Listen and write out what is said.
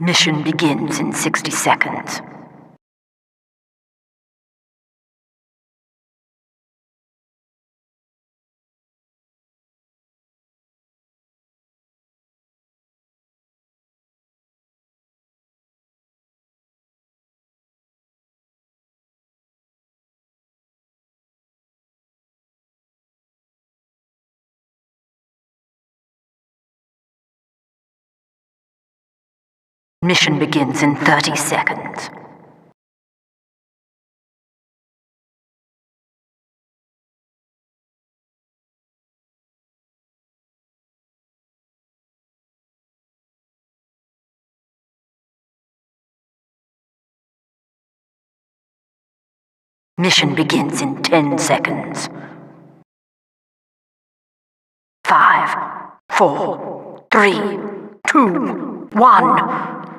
Mission begins in 60 seconds. Mission begins in 30 seconds. Mission begins in 10 seconds. 5, 4, 3, 2, 1.